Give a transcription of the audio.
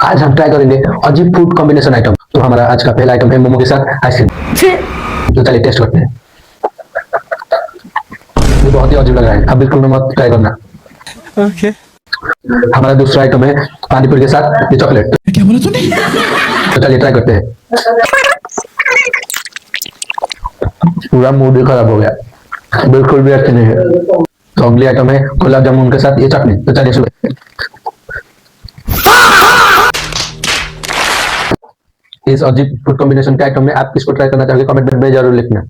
आज हम ट्राई करेंगे अजीब फूड कॉम्बिनेशन आइटम। तो हमारा आज का पहला आइटम है मोमो के साथ आइसक्रीम। तो चलिए टेस्ट करते हैं। ये बहुत ही अजीब लग रहा है, आप बिल्कुल मत ट्राई करना। ओके। हमारा दूसरा आइटम है पानीपुरी के साथ ये चॉकलेट। क्या बोला तूने? तो चलिए ट्राई करते हैं। पूरा मूड ही खराब हो गया, बिल्कुल भी अच्छी नहीं है। तो अगली आइटम है गुलाब जामुन के साथ ये चटनी। तो चलिए शुरू। इस अजीब फूड कॉम्बिनेशन के आइटम में आप किसको ट्राई करना चाहोगे कमेंट में जरूर लिखना।